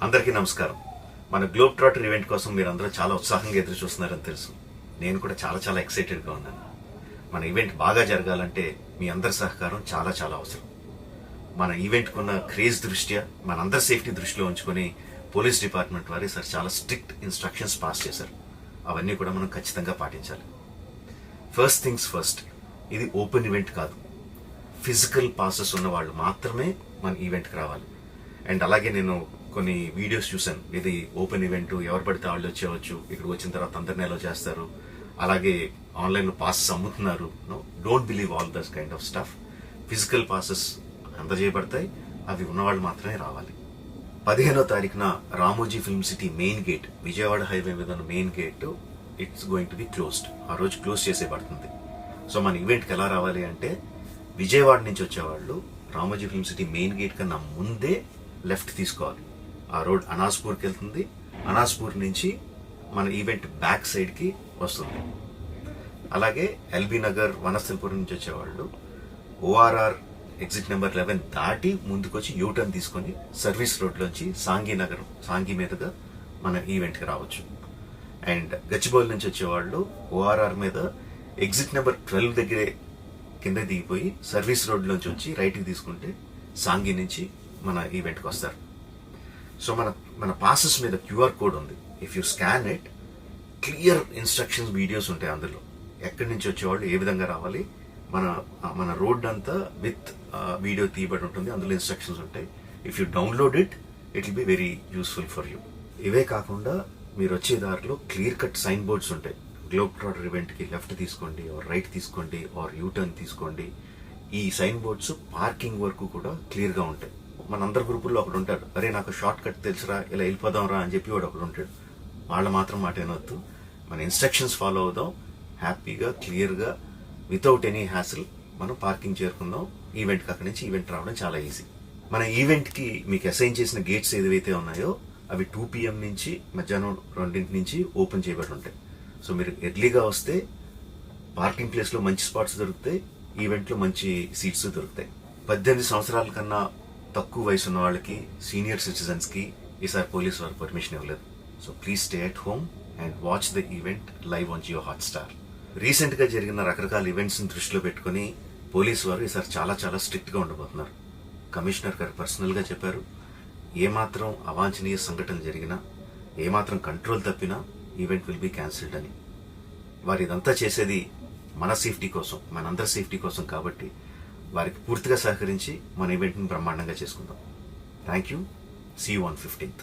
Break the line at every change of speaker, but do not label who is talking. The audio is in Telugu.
అందరికీ నమస్కారం. మన గ్లోబ్ ట్రాటర్ ఈవెంట్ కోసం మీరందరూ చాలా ఉత్సాహంగా ఎదురు చూస్తున్నారని తెలుసు. నేను కూడా చాలా ఎక్సైటెడ్గా ఉన్నాను. మన ఈవెంట్ బాగా జరగాలంటే మీ అందరి సహకారం చాలా అవసరం. మన ఈవెంట్కి ఉన్న క్రేజ్ దృష్ట్యా మనందరి సేఫ్టీ దృష్టిలో ఉంచుకొని పోలీస్ డిపార్ట్మెంట్ వారు సార్ చాలా స్ట్రిక్ట్ ఇన్స్ట్రక్షన్స్ పాస్ చేశారు. అవన్నీ కూడా మనం ఖచ్చితంగా పాటించాలి. ఫస్ట్ థింగ్స్ ఫస్ట్, ఇది ఓపెన్ ఈవెంట్ కాదు. ఫిజికల్ పాసెస్ ఉన్న వాళ్ళు మాత్రమే మన ఈవెంట్కి రావాలి. అండ్ అలాగే నేను కొన్ని వీడియోస్ చూశాను. ఇది ఓపెన్ ఈవెంట్, ఎవరు పడితే వాళ్ళు వచ్చేవచ్చు, ఇక్కడికి వచ్చిన తర్వాత అందరినీ అలో చేస్తారు, అలాగే ఆన్లైన్లో పాసెస్ అమ్ముతున్నారు. Don't believe all this kind of stuff. Physical passes అందజేయబడతాయి, అవి ఉన్నవాళ్ళు మాత్రమే రావాలి. 15వ తారీఖున Ramoji film city main gate, Vijayawada highway మీద ఉన్న main gate it's going to be closed. ఆ రోజు క్లోజ్ చేసేయబడుతుంది. సో మన ఈవెంట్కి ఎలా రావాలి అంటే, విజయవాడ నుంచి వచ్చేవాళ్ళు Ramoji film city main gate కన్నా ముందే లెఫ్ట్ తీసుకోవాలి. ఆ రోడ్ అనాస్పూర్కి వెళ్తుంది. అనాస్పూర్ నుంచి మన ఈవెంట్ బ్యాక్ సైడ్కి వస్తుంది. అలాగే ఎల్బీ నగర్, వనస్థలపురం నుంచి వచ్చేవాళ్ళు ఓఆర్ఆర్ ఎగ్జిట్ నెంబర్ 11 దాటి ముందుకొచ్చి యూటర్న్ తీసుకొని సర్వీస్ రోడ్లోంచి సాంఘీ మీదుగా మన ఈవెంట్కి రావచ్చు. అండ్ గచ్చిబౌలి నుంచి వచ్చేవాళ్ళు ఓఆర్ఆర్ మీద ఎగ్జిట్ నెంబర్ 12 దగ్గరే కింద దిగిపోయి సర్వీస్ రోడ్లోంచి వచ్చి రైట్కి తీసుకుంటే సాంఘీ నుంచి మన ఈవెంట్కి వస్తారు. సో మన పాసెస్ మీద క్యూఆర్ కోడ్ ఉంది. If you scan it, clear instructions videos ఉంటాయి అందులో. ఎక్కడి నుంచి వచ్చేవాళ్ళు ఏ విధంగా రావాలి, మన రోడ్ అంతా విత్ వీడియో తీయబడి ఉంటుంది. అందులో ఇన్స్ట్రక్షన్స్ ఉంటాయి. If you download it will be very useful for you. ఇవే కాకుండా మీరు వచ్చే దారిలో క్లియర్ కట్ సైన్ బోర్డ్స్ ఉంటాయి. గ్లోబ్ ట్రాటర్ ఈవెంట్కి లెఫ్ట్ తీసుకోండి, ఆర్ రైట్ తీసుకోండి, ఆర్ యూటర్న్ తీసుకోండి. ఈ సైన్ బోర్డ్స్ పార్కింగ్ వరకు కూడా క్లియర్గా ఉంటాయి. మన అందరి గ్రూపుల్లో ఒకడు ఉంటాడు, అరే నాకు షార్ట్ కట్ తెలుసురా, ఇలా వెళ్ళిపోదాం రా అని చెప్పి వాడు ఒకడు ఉంటాడు. వాళ్ళ మాత్రం మాట వినొద్దు. మన ఇన్స్ట్రక్షన్స్ ఫాలో అవుదాం. హ్యాపీగా క్లియర్గా వితౌట్ ఎనీ హ్యాసిల్ మనం పార్కింగ్ చేరుకుందాం. ఈవెంట్కి అక్కడి నుంచి ఈవెంట్ రావడం చాలా ఈజీ. మన ఈవెంట్కి మీకు అసైన్ చేసిన గేట్స్ ఏదైతే ఉన్నాయో అవి 2 PM నుంచి మధ్యాహ్నం 2 నుంచి ఓపెన్ చేయబడి ఉంటాయి. సో మీరు ఎర్లీగా వస్తే పార్కింగ్ ప్లేస్లో మంచి స్పాట్స్ దొరుకుతాయి, ఈవెంట్లో మంచి సీట్స్ దొరుకుతాయి. 18 సంవత్సరాల కన్నా తక్కువ వయసు ఉన్న వాళ్ళకి, సీనియర్ సిటిజన్స్కి ఈసారి పోలీసు వారు పర్మిషన్ ఇవ్వలేదు. So please stay at home and watch the event live on Jio Hotstar. రీసెంట్గా జరిగిన రకరకాల ఈవెంట్స్ని దృష్టిలో పెట్టుకుని పోలీసు వారు ఈసారి చాలా స్ట్రిక్ట్గా ఉండబోతున్నారు. కమిషనర్ గారు పర్సనల్గా చెప్పారు, ఏమాత్రం అవాంఛనీయ సంఘటన జరిగినా, ఏమాత్రం కంట్రోల్ తప్పినా ఈవెంట్ విల్ బీ క్యాన్సిల్డ్ అని. వారు ఇదంతా చేసేది మన సేఫ్టీ కోసం, మనందరి సేఫ్టీ కోసం కాబట్టి వారికి పూర్తిగా సహకరించి మన ఈవెంట్ని బ్రహ్మాండంగా చేసుకుందాం. Thank you. See you on 15th.